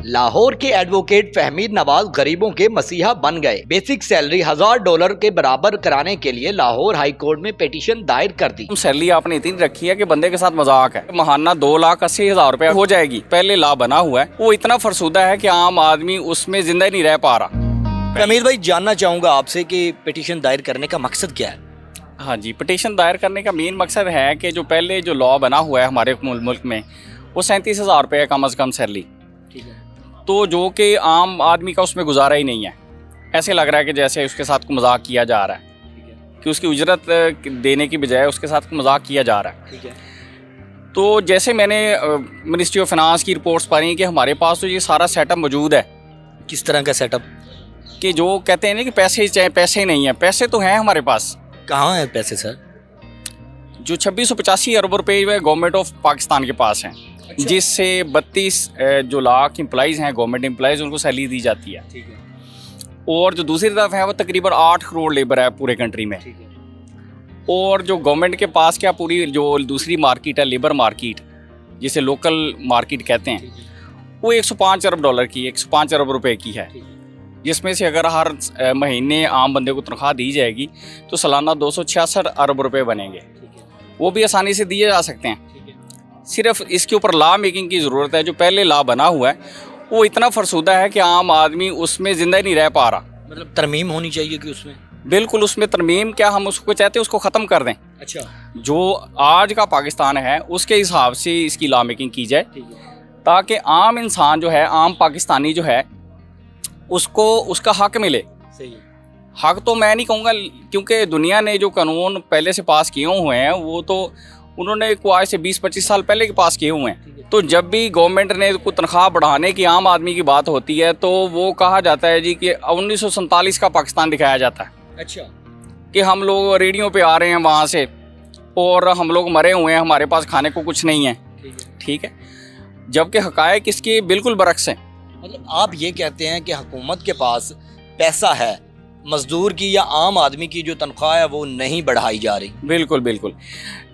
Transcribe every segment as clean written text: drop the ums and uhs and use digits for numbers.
लाहौर के एडवोकेट फहमीद नवाज गरीबों के मसीहा बन गए। बेसिक सैलरी $1000 के बराबर कराने के लिए लाहौर हाई कोर्ट में पिटीशन दायर कर दी। सैलरी आपने इतनी रखी है कि बंदे के साथ मजाक है। महाना 2,80,000 रुपया हो जाएगी। पहले ला बना हुआ है, वो इतना फरसूदा है कि आम आदमी उसमें जिंदा ही नहीं रह पा रहा। फहमीद भाई, जानना चाहूँगा आपसे कि पिटीशन दायर करने का मकसद क्या है? हाँ जी, पिटीशन दायर करने का मेन मकसद है कि जो पहले जो लॉ बना हुआ है हमारे मुल्क में, वो 37,000 रुपये कम अज़ कम सैलरी, ठीक है, तो जो कि आम आदमी का उसमें गुजारा ही नहीं है। ऐसे लग रहा है कि जैसे उसके साथ को मजाक किया जा रहा है कि उसकी उजरत देने की बजाय उसके साथ मजाक किया जा रहा है। ठीक है। तो जैसे मैंने मिनिस्ट्री ऑफ फाइनेंस की रिपोर्ट्स पढ़ी कि हमारे पास तो ये सारा सेटअप मौजूद है। किस तरह का सेटअप? कि जो कहते हैं ना कि पैसे चाहे पैसे नहीं है, पैसे तो हैं हमारे पास। कहाँ है पैसे सर? जो 2685 अरब रुपये गवर्नमेंट ऑफ पाकिस्तान के पास हैं। अच्छा। जिससे 32 जो लाख एम्प्लॉइज़ हैं गवर्नमेंट एम्प्लॉइज़, उनको सैलरी दी जाती है। ठीक है। और जो दूसरी तरफ है वो तकरीबन 8 करोड़ लेबर है पूरे कंट्री में। ठीक है। और जो गवर्नमेंट के पास क्या पूरी जो दूसरी मार्केट है, लेबर मार्केट जिसे लोकल मार्केट कहते हैं, वो 105 अरब डॉलर की, 105 अरब रुपए की है। जिसमें से अगर हर महीने आम बंदे को तनख्वाह दी जाएगी तो सालाना 266 अरब रुपए बनेंगे। वो भी आसानी से दिए जा सकते हैं। सिर्फ इसके ऊपर लॉ मेकिंग की ज़रूरत है। जो पहले लॉ बना हुआ है वो इतना फरसूदा है कि आम आदमी उसमें ज़िंदा ही नहीं रह पा रहा। मतलब तरमीम होनी चाहिए कि उसमें? बिल्कुल, उसमें तरमीम क्या, हम उसको चाहते हैं उसको ख़त्म कर दें। अच्छा। जो आज का पाकिस्तान है उसके हिसाब से इसकी लॉ मेकिंग की जाए, ताकि आम इंसान जो है, आम पाकिस्तानी जो है, उसको उसका हक मिले। सही। हक तो मैं नहीं कहूँगा, क्योंकि दुनिया ने जो कानून पहले से पास किए हुए हैं वो तो उन्होंने को आज से 20-25 साल पहले के पास किए हुए हैं। तो जब भी गवर्नमेंट ने को तनख्वाह बढ़ाने की आम आदमी की बात होती है तो वो कहा जाता है जी कि 1947 का पाकिस्तान दिखाया जाता है। अच्छा। कि हम लोग रेडियो पे आ रहे हैं वहाँ से और हम लोग मरे हुए हैं, हमारे पास खाने को कुछ नहीं है। ठीक है। जबकि हकायक इसके बिल्कुल बरक्स हैं। मतलब आप ये कहते हैं कि हुकूमत के पास पैसा है, मजदूर की या आम आदमी की जो तनख्वाह है वो नहीं बढ़ाई जा रही? बिल्कुल बिल्कुल।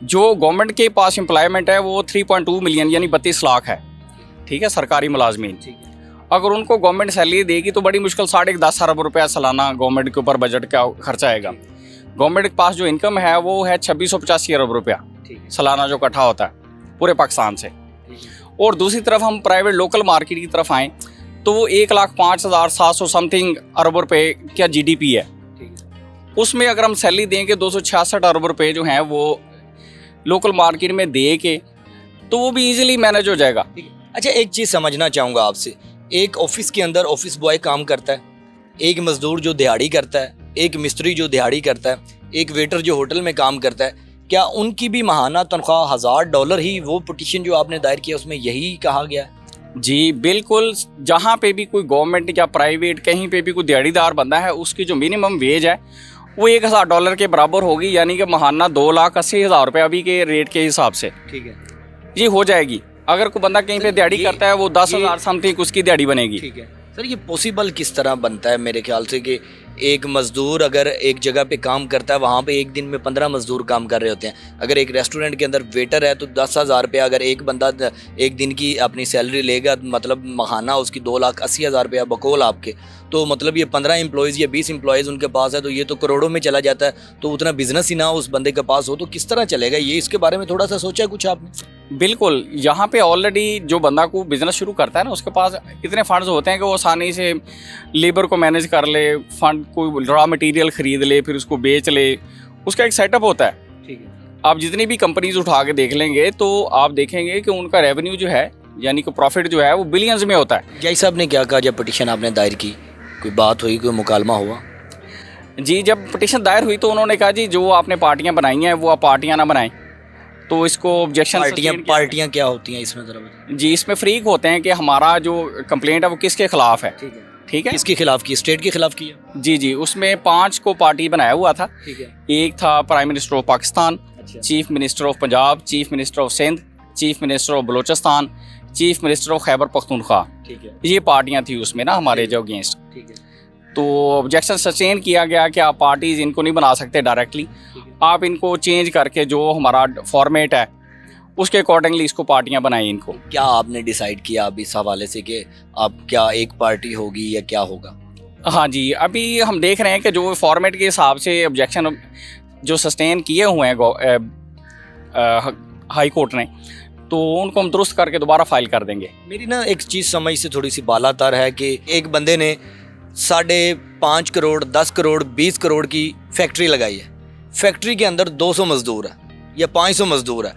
जो गवर्नमेंट के पास एम्प्लॉयमेंट है वो 3.2 मिलियन यानी 32 लाख है। ठीक है, सरकारी मुलाजमीन। अगर उनको गवर्नमेंट सैलरी देगी तो बड़ी मुश्किल 10.5 अरब रुपया सालाना गवर्नमेंट के ऊपर बजट का खर्चा आएगा। गवर्नमेंट के पास जो इनकम है वो है 2685 अरब रुपया सालाना जो इकट्ठा होता है पूरे पाकिस्तान से। और दूसरी तरफ हम प्राइवेट लोकल मार्केट की तरफ आएँ तो वो 1,05,700 समथिंग अरब रुपए क्या GDP है। उसमें अगर हम सैलरी देंगे 266 अरब रुपए जो हैं वो लोकल मार्केट में दे के, तो वो भी इजीली मैनेज हो जाएगा। अच्छा, एक चीज़ समझना चाहूँगा आपसे। एक ऑफिस के अंदर ऑफिस बॉय काम करता है, एक मजदूर जो दिहाड़ी करता है, एक मिस्त्री जो दिहाड़ी करता है, एक वेटर जो होटल में काम करता है, क्या उनकी भी माहाना तनख्वाह $1000 ही? वो पिटीशन जो आपने दायर किया उसमें यही कहा गया है? जी बिल्कुल। जहाँ पे भी कोई गवर्नमेंट या प्राइवेट कहीं पे भी कोई दिहाड़ीदार बंदा है, उसकी जो मिनिमम वेज है वो $1000 के बराबर होगी, यानी कि माहाना 2,80,000 रुपये अभी के रेट के हिसाब से। ठीक है जी, हो जाएगी। अगर कोई बंदा कहीं पे दिहाड़ी करता है वो 10,000 समथिंग उसकी दिहाड़ी बनेगी। ठीक है सर, ये पॉसिबल किस तरह बनता है? मेरे ख्याल से कि एक मज़दूर अगर एक जगह पे काम करता है, वहाँ पे एक दिन में 15 मज़दूर काम कर रहे होते हैं। अगर एक रेस्टोरेंट के अंदर वेटर है तो 10,000 रुपया अगर एक बंदा एक दिन की अपनी सैलरी लेगा, मतलब माहाना उसकी 2,80,000 रुपया बकौल आपके, तो मतलब ये 15 एम्प्लॉयज़ या 20 एम्प्लॉयज़ उनके पास है तो ये तो करोड़ों में चला जाता है। तो उतना बिजनेस ही ना उस बंदे के पास हो तो किस तरह चलेगा? ये इसके बारे में थोड़ा सा सोचा कुछ आपने? बिल्कुल। यहाँ पे ऑलरेडी जो बंदा को बिजनेस शुरू करता है ना, उसके पास इतने फंड्स होते हैं कि वो आसानी से लेबर को मैनेज कर ले, फंड को रॉ मटेरियल ख़रीद ले, फिर उसको बेच ले। उसका एक सेटअप होता है। ठीक है। आप जितनी भी कंपनीज उठा के देख लेंगे तो आप देखेंगे कि उनका रेवेन्यू जो है, यानी कि प्रॉफिट जो है, वो बिलियंस में होता है। जय साहब ने क्या कहा जब पिटीशन आपने दायर की? कोई बात हुई, कोई मुकालमा हुआ? जी, जब पिटीशन दायर हुई तो उन्होंने कहा जी जो आपने पार्टियाँ बनाई हैं वो आप पार्टियाँ ना बनाएं। तो इसको ऑब्जेक्शन। पार्टियाँ क्या होती हैं इसमें ज़रा बताएं? जी, इसमें फ्रीक होते हैं कि हमारा जो कंप्लेंट है वो किसके खिलाफ है। ठीक है। किसके खिलाफ की? स्टेट के खिलाफ की है? जी जी, उसमें 5 को पार्टी बनाया हुआ था। ठीक है। एक था prime minister of Pakistan, chief minister of Punjab, chief minister of Sindh, chief minister of Balochistan, chief minister of Khyber Pakhtunkhwa. ठीक है। ये पार्टियां थी उसमें ना हमारे जो अगेंस्ट। ठीक है। तो ऑब्जेक्शन सस्टेन किया गया कि आप पार्टीज इनको नहीं बना सकते डायरेक्टली, आप इनको चेंज करके जो हमारा फॉर्मेट है उसके अकॉर्डिंगली इसको पार्टियां बनाई इनको। क्या आपने डिसाइड किया अब इस हवाले से कि अब क्या एक पार्टी होगी या क्या होगा? हाँ जी, अभी हम देख रहे हैं कि जो फॉर्मेट के हिसाब से ऑब्जेक्शन जो सस्टेन किए हुए हैं हाई कोर्ट ने, तो उनको हम दुरुस्त करके दोबारा फाइल कर देंगे। मेरी ना एक चीज़ समझ से थोड़ी सी बालातर है कि एक बंदे ने 5.5 करोड़ 10 करोड़ 20 करोड़ की फैक्ट्री लगाई है। फैक्ट्री के अंदर 200 मज़दूर है या 500 मज़दूर है।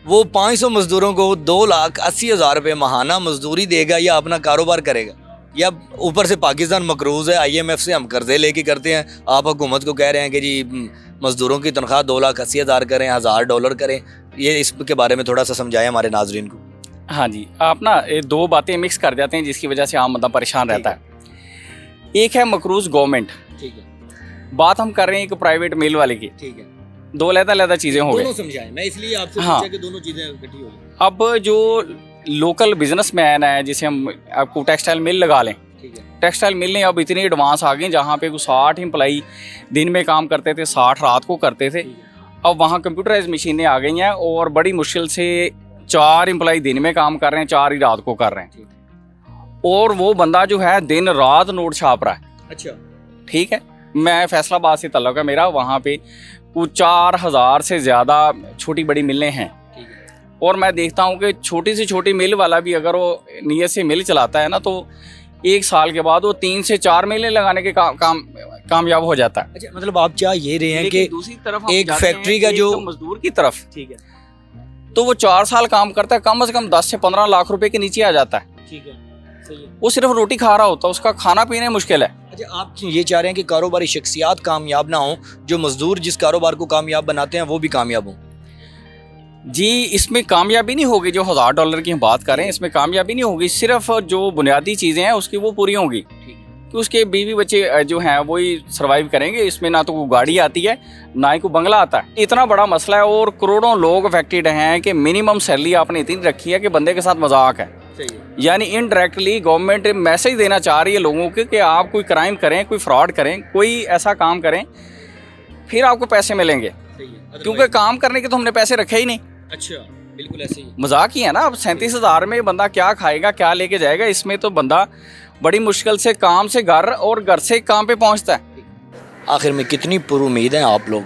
वो 500 मज़दूरों को 2,80,000 रुपये माहाना मजदूरी देगा या अपना कारोबार करेगा? या ऊपर से पाकिस्तान मकरूज़ है, IMF से हम कर्जे लेके करते हैं, आप हुकूमत को कह रहे हैं कि जी मज़दूरों की तनख्वाह 2,80,000 करें, $1,000 करें। ये इसके बारे में थोड़ा सा समझाएं हमारे नाजरीन को। हाँ जी, आप ना ये दो बातें मिक्स कर जाते हैं जिसकी वजह से आम बंदा परेशान रहता है। एक है मकरूज़ गवर्नमेंट, ठीक है, बात हम कर रहे हैं एक प्राइवेट मिल वाले की, ठीक है, दो अलग-अलग चीज़ें हो गई। समझाएं, मैं इसलिए आपसे हाँ। पूछा कि दोनों चीज़ें इकट्ठी हो गई। अब जो लोकल बिजनेसमैन है, जिसे हम आपको टेक्सटाइल मिल लगा लें, ठीक है, टेक्सटाइल मिलें अब इतनी एडवांस आ गई जहाँ पे 60 एम्प्लाई दिन में काम करते थे, 60 रात को करते थे। अब वहाँ कंप्यूटराइज मशीनें आ गई हैं और बड़ी मुश्किल से 4 एम्प्लाई दिन में काम कर रहे हैं, 4 ही रात को कर रहे हैं। और वो बंदा जो है दिन रात नोट छाप रहा है। अच्छा, ठीक है, मैं फैसलाबाद से ताल्लुक़ है मेरा, वहाँ पे कुछ 4,000 से ज़्यादा छोटी बड़ी मिलें हैं। ठीक है, और मैं देखता हूँ कि छोटी से छोटी मिल वाला भी अगर वो नीयत से मिल चलाता है ना, तो 1 साल के बाद वो 3 से 4 मिलें लगाने के कामयाब हो जाता है। अच्छा, मतलब आप चाह ये रहे हैं लेकिन कि दूसरी तरफ हम एक जाते हैं फैक्ट्री का जो मजदूर की तरफ, ठीक है, तो वो 4 साल काम करता है, कम से कम 10 से 15 लाख रुपए के नीचे आ जाता है। ठीक है, सही है। वो सिर्फ रोटी खा रहा होता है, उसका खाना पीना मुश्किल है। अच्छा, आप ये चाह रहे हैं कि कारोबारी शख्सियात कामयाब ना हो, जो मजदूर जिस कारोबार को कामयाब बनाते हैं वो भी कामयाब हों? जी, इसमें कामयाबी नहीं होगी। जो $1,000 की हम बात कर रहे हैं, इसमें कामयाबी नहीं होगी। सिर्फ जो बुनियादी चीज़ें हैं उसकी वो पूरी होंगी कि उसके बीवी बच्चे जो हैं वही सर्वाइव करेंगे। इसमें ना तो कोई गाड़ी आती है, ना ही कोई बंगला आता है। इतना बड़ा मसला है और करोड़ों लोग अफेक्टेड हैं कि मिनिमम सैलरी आपने इतनी रखी है कि बंदे के साथ मजाक है। यानी इनडायरेक्टली गवर्नमेंट मैसेज देना चाह रही है लोगों को कि आप कोई क्राइम करें, कोई फ्रॉड करें, कोई ऐसा काम करें, फिर आपको पैसे मिलेंगे। क्योंकि काम करने के तो हमने पैसे रखे ही नहीं। अच्छा, बिल्कुल ऐसे ही मजाक ही है ना। अब 37,000 में बंदा क्या खाएगा, क्या लेके जाएगा? इसमें तो बंदा बड़ी मुश्किल से काम से घर और घर से काम पे पहुंचता है। आखिर में कितनी पुरुमीद हैं आप लोग,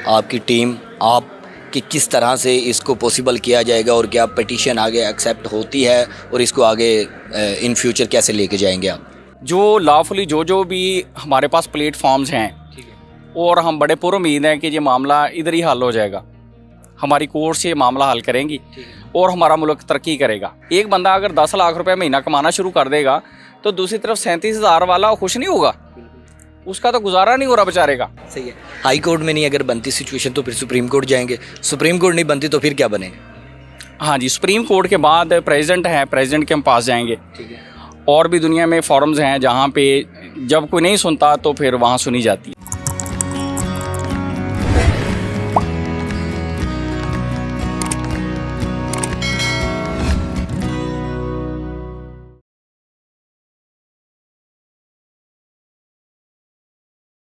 आपकी टीम, आप कि किस तरह से इसको पॉसिबल किया जाएगा और क्या पटिशन आगे एक्सेप्ट होती है और इसको आगे इन फ्यूचर कैसे लेके जाएंगे आप? जो लॉफुली जो भी हमारे पास प्लेटफॉर्म्स हैं, ठीक है, और हम बड़े पुरुमीद हैं कि ये मामला इधर ही हल हो जाएगा। हमारी कोर्ट से ये मामला हल करेंगी और हमारा मुल्क तरक्की करेगा। एक बंदा अगर 10 लाख रुपए महीना कमाना शुरू कर देगा तो दूसरी तरफ 37,000 वाला खुश नहीं होगा, उसका तो गुजारा नहीं हो रहा बेचारे का। सही है। हाई कोर्ट में नहीं अगर बनती सिचुएशन तो फिर सुप्रीम कोर्ट जाएंगे, सुप्रीम कोर्ट नहीं बनती तो फिर क्या बनेगा? हाँ जी, सुप्रीम कोर्ट के बाद प्रेसिडेंट है, प्रेसिडेंट के हम पास जाएंगे। ठीक है, और भी दुनिया में फॉरम्स हैं जहाँ पे जब कोई नहीं सुनता तो फिर वहाँ सुनी जाती है।